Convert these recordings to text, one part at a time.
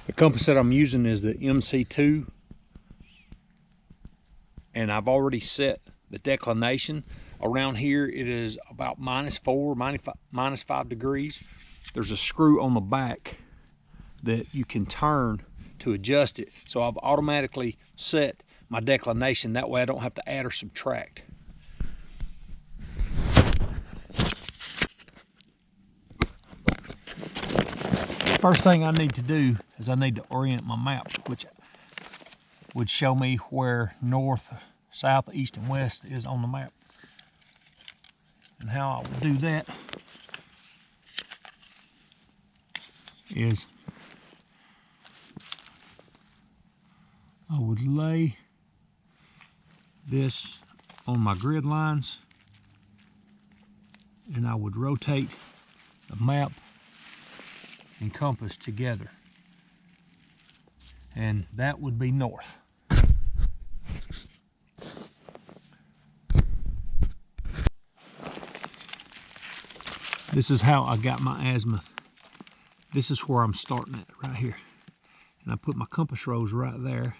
The compass that I'm using is the MC2, and I've already set the declination. Around here it is about -4, -5 degrees. There's a screw on the back that you can turn to adjust it. So I've automatically set my declination. That way I don't have to add or subtract. First thing I need to do is I need to orient my map, which would show me where north, south, east, and west is on the map. And how I will do that is I would lay this on my grid lines, and I would rotate the map and compass together, and that would be north. This is how I got my azimuth. This is where I'm starting at, right here. And I put my compass rose right there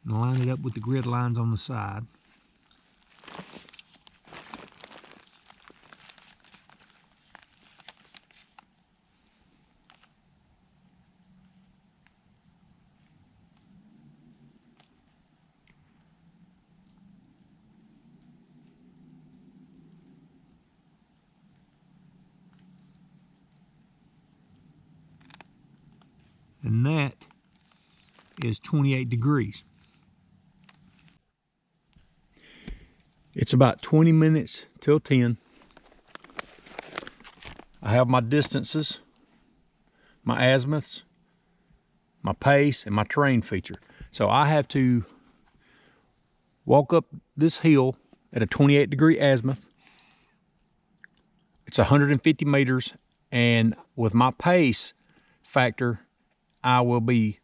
and line it up with the grid lines on the side. And that is 28 degrees. It's about 20 minutes till 10. I have my distances, my azimuths, my pace, and my terrain feature. So I have to walk up this hill at a 28 degree azimuth. It's 150 meters, and with my pace factor, my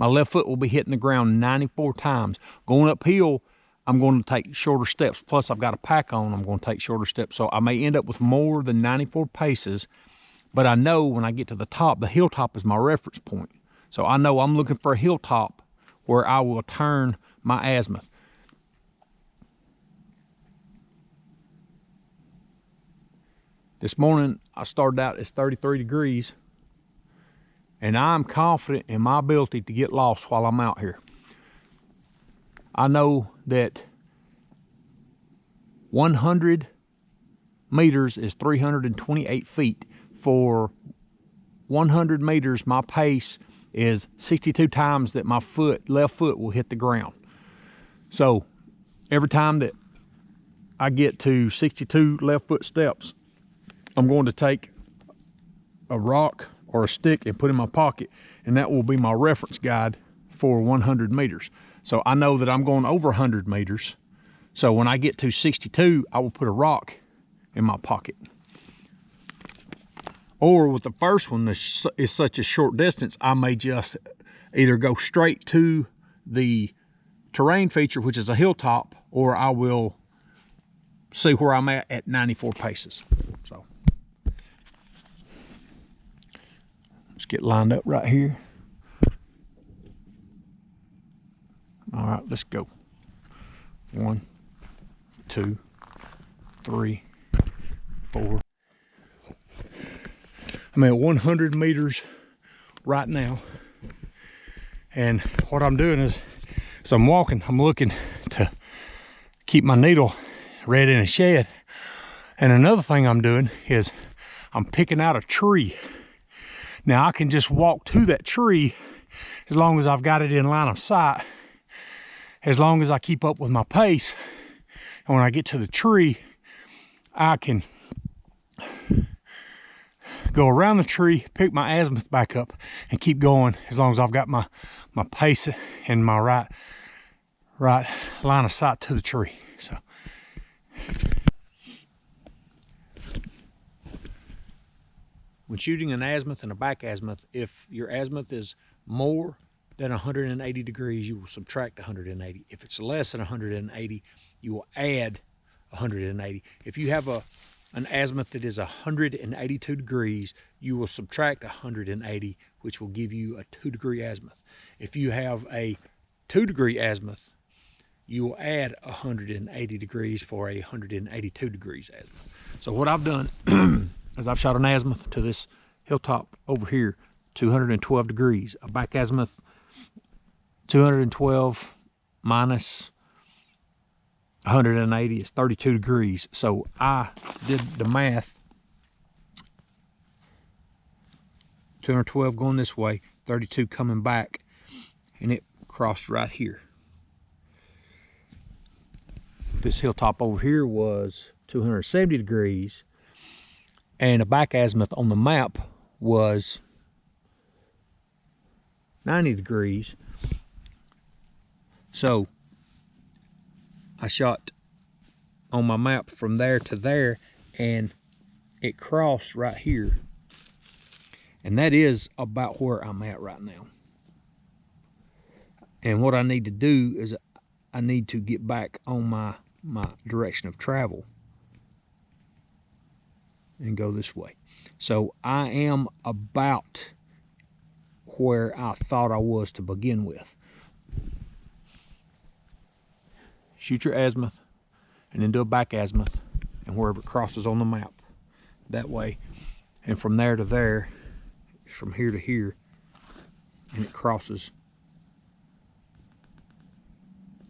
left foot will be hitting the ground 94 times. Going uphill, I'm going to take shorter steps. Plus, I've got a pack on, I'm going to take shorter steps. So I may end up with more than 94 paces, but I know when I get to the top, the hilltop is my reference point. So I know I'm looking for a hilltop where I will turn my azimuth. This morning, I started out as 33 degrees. And I'm confident in my ability to get lost while I'm out here. I know that 100 meters is 328 feet. For 100 meters, my pace is 62 times that my left foot will hit the ground. So every time that I get to 62 left foot steps, I'm going to take a rock or a stick and put in my pocket, and that will be my reference guide for 100 meters. So I know that I'm going over 100 meters. So when I get to 62, I will put a rock in my pocket. Or with the first one, this is such a short distance, I may just either go straight to the terrain feature, which is a hilltop, or I will see where I'm at 94 paces. So let's get lined up right here. All right, let's go. 1, 2, 3, 4. I'm at 100 meters right now. And what I'm doing is, as I'm walking, I'm looking to keep my needle ready in a shed. And another thing I'm doing is I'm picking out a tree. Now I can just walk to that tree as long as I've got it in line of sight, as long as I keep up with my pace. And when I get to the tree, I can go around the tree, pick my azimuth back up, and keep going as long as I've got my pace and my right line of sight to the tree. So when shooting an azimuth and a back azimuth, if your azimuth is more than 180 degrees, you will subtract 180. If it's less than 180, you will add 180. If you have a an azimuth that is 182 degrees, you will subtract 180, which will give you a 2-degree azimuth. If you have a 2-degree azimuth, you will add 180 degrees for a 182 degrees azimuth. So what I've done is I've shot an azimuth to this hilltop over here, 212 degrees. A back azimuth, 212 minus 180 is 32 degrees. So I did the math. 212 going this way, 32 coming back, and it crossed right here. This hilltop over here was 270 degrees, and a back azimuth on the map was 90 degrees. So I shot on my map from there to there, and it crossed right here. And that is about where I'm at right now. And what I need to do is I need to get back on my direction of travel and go this way. So I am about where I thought I was to begin with. Shoot your azimuth and then do a back azimuth, and wherever it crosses on the map, that way. And from there to there, from here to here, and it crosses.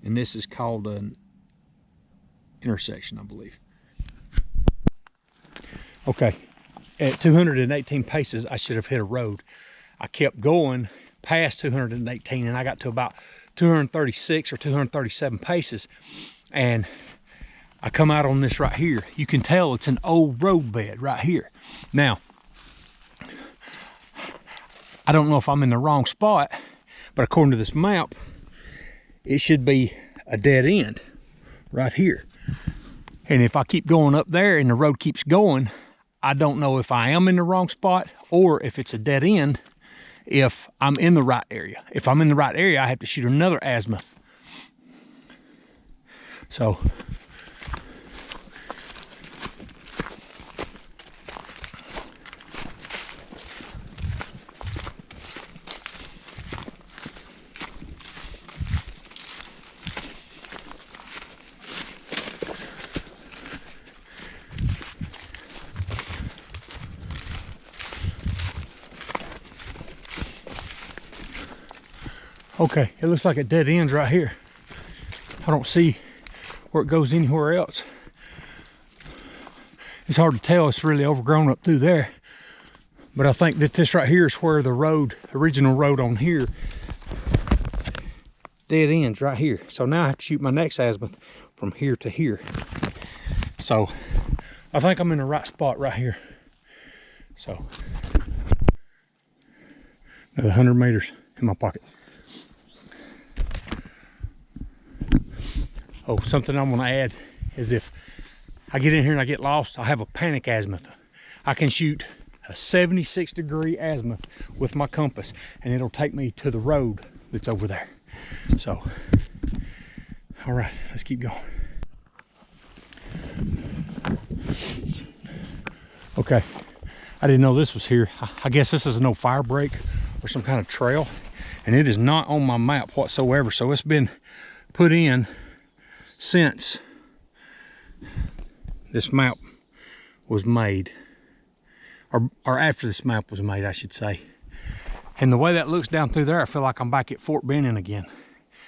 And this is called an intersection, I believe. Okay, at 218 paces, I should have hit a road. I kept going past 218, and I got to about 236 or 237 paces, and I come out on this right here. You can tell it's an old road bed right here. Now, I don't know if I'm in the wrong spot, but according to this map, it should be a dead end right here. And if I keep going up there and the road keeps going, I don't know if I am in the wrong spot or if it's a dead end, if I'm in the right area. If I'm in the right area, I have to shoot another azimuth. So okay, it looks like it dead ends right here. I don't see where it goes anywhere else. It's hard to tell, it's really overgrown up through there. But I think that this right here is where the road, original road on here, dead ends right here. So now I have to shoot my next azimuth from here to here. So I think I'm in the right spot right here. So another 100 meters in my pocket. Oh, something I want to add is if I get in here and I get lost, I have a panic azimuth. I can shoot a 76-degree azimuth with my compass, and it'll take me to the road that's over there. So, all right, let's keep going. Okay, I didn't know this was here. I guess this is an old fire break or some kind of trail, and it is not on my map whatsoever. So it's been put in since this map was made, or after this map was made, I should say. And the way that looks down through there, I feel like I'm back at Fort Benning again.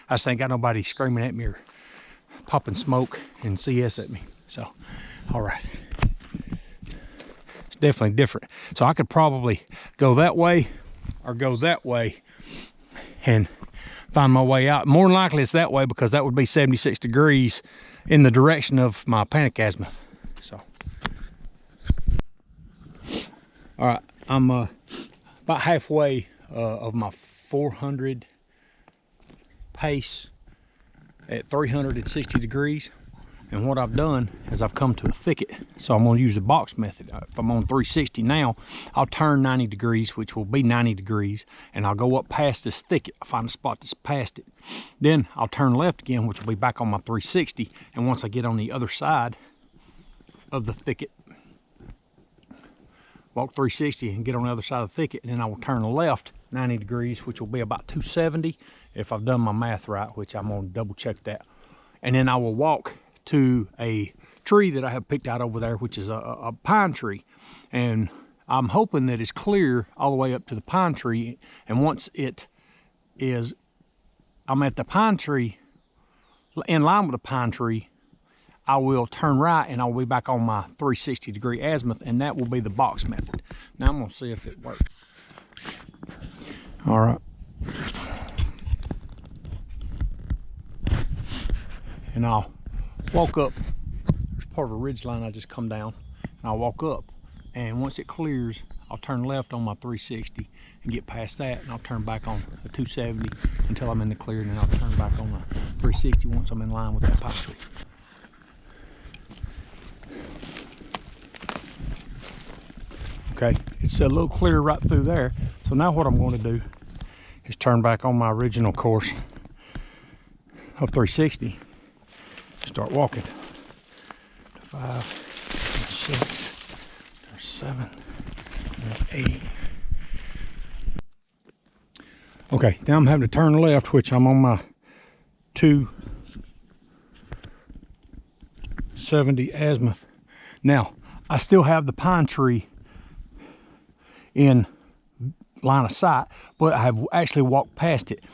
I just ain't got nobody screaming at me or popping smoke and CS at me. So, all right. It's definitely different. So I could probably go that way or go that way and find my way out. More than likely it's that way, because that would be 76 degrees in the direction of my panic azimuth. So, all right, I'm about halfway of my 400 pace at 360 degrees. And what I've done is I've come to a thicket. So I'm gonna use the box method. If I'm on 360 now, I'll turn 90 degrees, which will be 90 degrees, and I'll go up past this thicket. I'll find a spot that's past it. Then I'll turn left again, which will be back on my 360. And once I get on the other side of the thicket, walk 360 and get on the other side of the thicket, and then I will turn left 90 degrees, which will be about 270 if I've done my math right, which I'm gonna double check that. And then I will walk to a tree that I have picked out over there, which is a pine tree. And I'm hoping that it's clear all the way up to the pine tree. And once it is, I'm at the pine tree, in line with the pine tree, I will turn right and I'll be back on my 360 degree azimuth, and that will be the box method. Now I'm gonna see if it works. All right. And I'll walk up. There's part of a ridge line I just come down, and I'll walk up. And once it clears, I'll turn left on my 360 and get past that, and I'll turn back on the 270 until I'm in the clear, and then I'll turn back on the 360 once I'm in line with that pine tree. Okay, it's a little clear right through there. So now what I'm going to do is turn back on my original course of 360. Start walking. 5, 6, 7, 8. Okay, now I'm having to turn left, which I'm on my 270 azimuth. Now, I still have the pine tree in line of sight, but I have actually walked past it.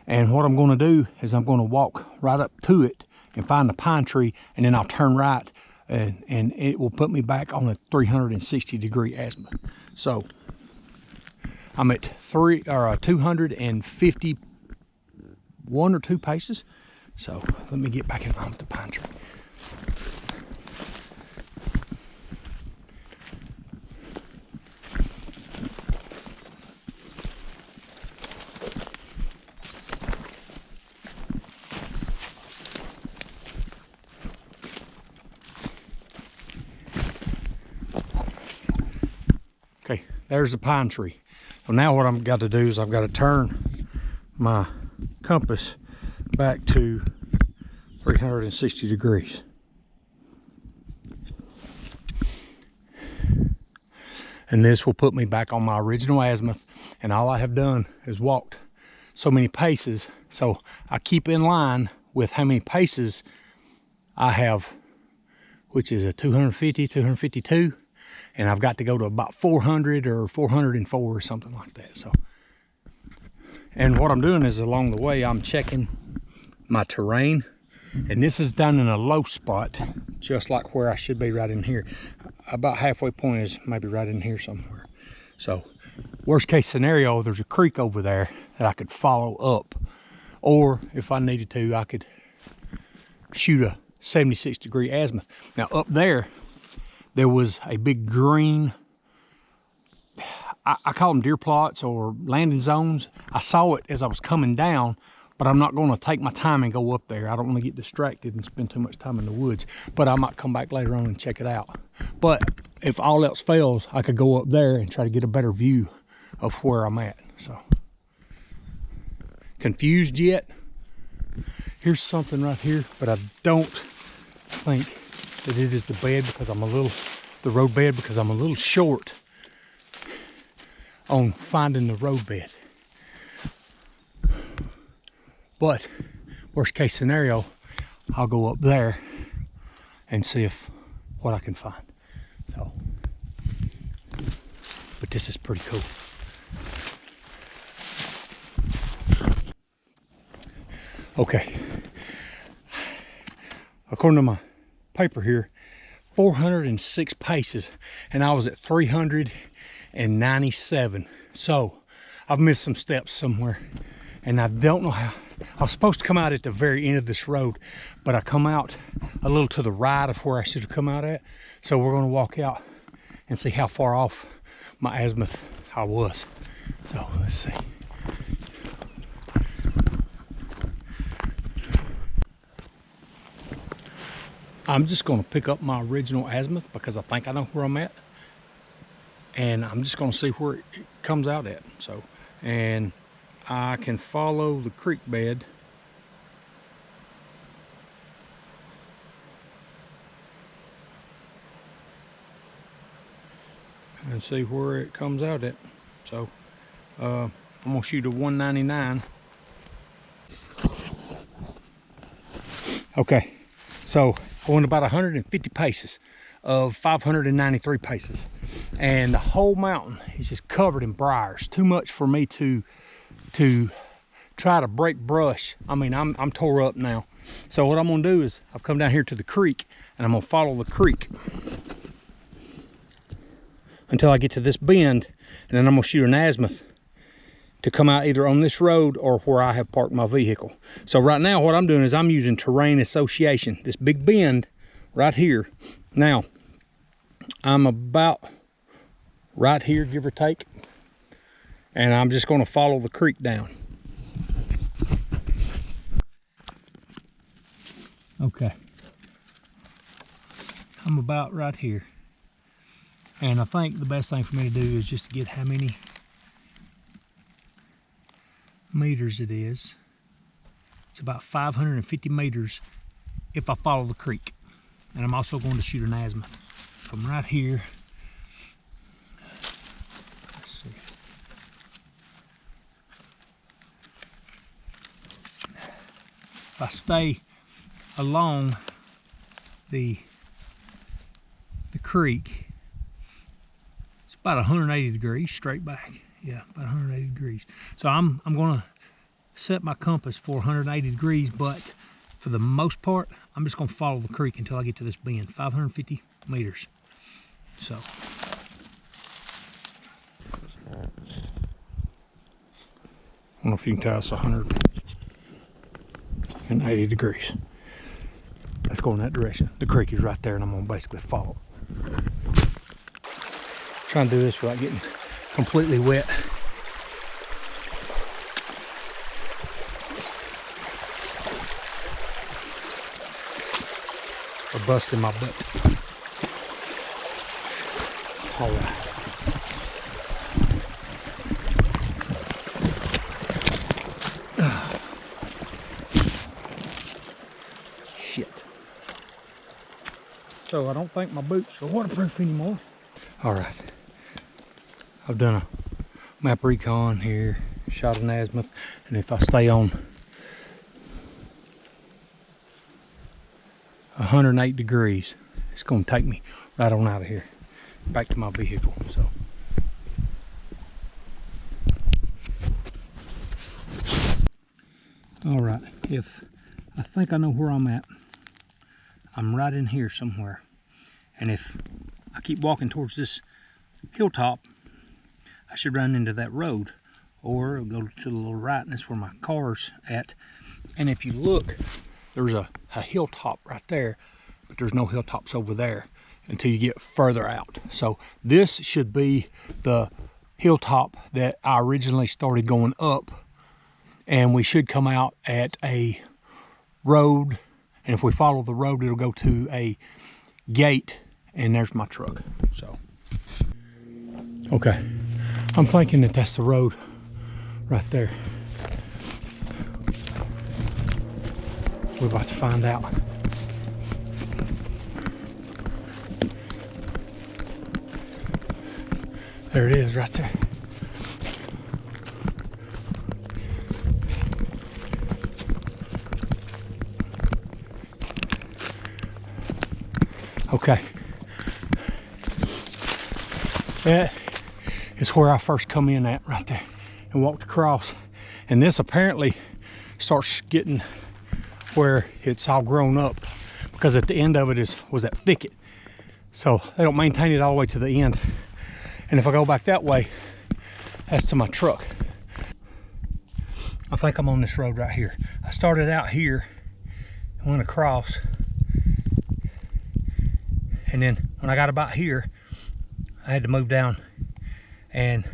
And what I'm going to do is I'm going to walk right up to it and find the pine tree, and then I'll turn right, and it will put me back on a 360 degree azimuth. So I'm at 251 or 2 paces. So let me get back in line with the pine tree. Okay, there's the pine tree. So now what I've got to do is I've got to turn my compass back to 360 degrees. And this will put me back on my original azimuth, and all I have done is walked so many paces, so I keep in line with how many paces I have, which is a 250, 252. And I've got to go to about 400 or 404 or something like that. So, and what I'm doing is along the way, I'm checking my terrain. And this is down in a low spot, just like where I should be right in here. About halfway point is maybe right in here somewhere. So, worst case scenario, there's a creek over there that I could follow up. Or if I needed to, I could shoot a 76 degree azimuth. Now up there was a big green, I call them deer plots or landing zones. I saw it as I was coming down, but I'm not going to take my time and go up there. I don't want to get distracted and spend too much time in the woods, but I might come back later on and check it out. But if all else fails, I could go up there and try to get a better view of where I'm at. So, confused yet? Here's something right here, but I don't think that it is the bed because the road bed, because I'm a little short on finding the road bed. But worst case scenario, I'll go up there and see what I can find. So, but this is pretty cool. Okay, according to my paper here, 406 paces, and I was at 397. So I've missed some steps somewhere, and I don't know how. I was supposed to come out at the very end of this road, but I come out a little to the right of where I should have come out at. So we're going to walk out and see how far off my azimuth I was. So let's see. I'm just going to pick up my original azimuth because I think I know where I'm at, and I'm just going to see where it comes out at. So, and I can follow the creek bed. and see where it comes out at. So I'm gonna shoot a 199. Okay, so going about 150 paces of 593 paces, and the whole mountain is just covered in briars. Too much for me to try to break brush. I mean, I'm tore up now. So what I'm gonna do is I've come down here to the creek, and I'm gonna follow the creek until I get to this bend, and then I'm gonna shoot an azimuth to come out either on this road or where I have parked my vehicle. So right now what I'm doing is I'm using terrain association, this big bend right here. Now, I'm about right here, give or take, and I'm just gonna follow the creek down. Okay, I'm about right here. And I think the best thing for me to do is just to get how many meters it is. It's about 550 meters if I follow the creek. And I'm also going to shoot an azimuth from right here. Let's see. If I stay along the creek, it's about 180 degrees straight back. Yeah, about 180 degrees. So I'm gonna set my compass for 180 degrees, but for the most part, I'm just gonna follow the creek until I get to this bend, 550 meters. So. I don't know if you can tell it's 180 degrees. Let's go in that direction. The creek is right there, and I'm gonna basically follow. Trying to do this without getting completely wet. Or busting my butt. All right. Shit. So I don't think my boots are waterproof anymore. All right. I've done a map recon here, shot an azimuth, and if I stay on 108 degrees, it's going to take me right on out of here, back to my vehicle. So, all right. If I think I know where I'm at, I'm right in here somewhere, and if I keep walking towards this hilltop, I should run into that road, or go to the little right, and that's where my car's at. And if you look, there's a hilltop right there, but there's no hilltops over there until you get further out. So this should be the hilltop that I originally started going up, and we should come out at a road, and if we follow the road, it'll go to a gate, and there's my truck. So, okay. I'm thinking that that's the road right there. We're about to find out. There it is, right there. Okay. That is where I first come in at, right there, and walked across. And this apparently starts getting where it's all grown up, because at the end of it was that thicket. So they don't maintain it all the way to the end. And if I go back that way, that's to my truck. I think I'm on this road right here. I started out here and went across, and then when I got about here, I had to move down, and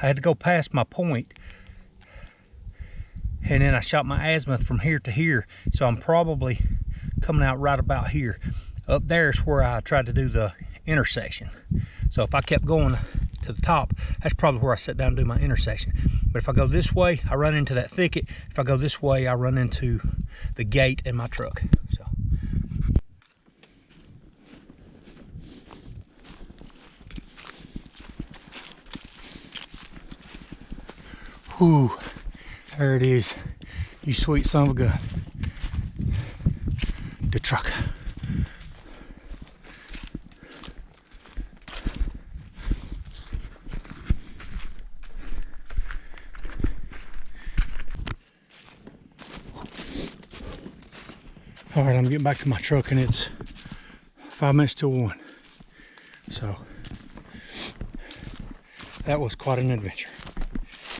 I had to go past my point, and then I shot my azimuth from here to here. So I'm probably coming out right about here. Up there is where I tried to do the intersection. So if I kept going to the top, that's probably where I sit down and do my intersection. But if I go this way, I run into that thicket. If I go this way, I run into the gate and my truck. So. Whew, there it is. You sweet son of a gun. The truck. All right, I'm getting back to my truck and it's 5 minutes till 1. So that was quite an adventure.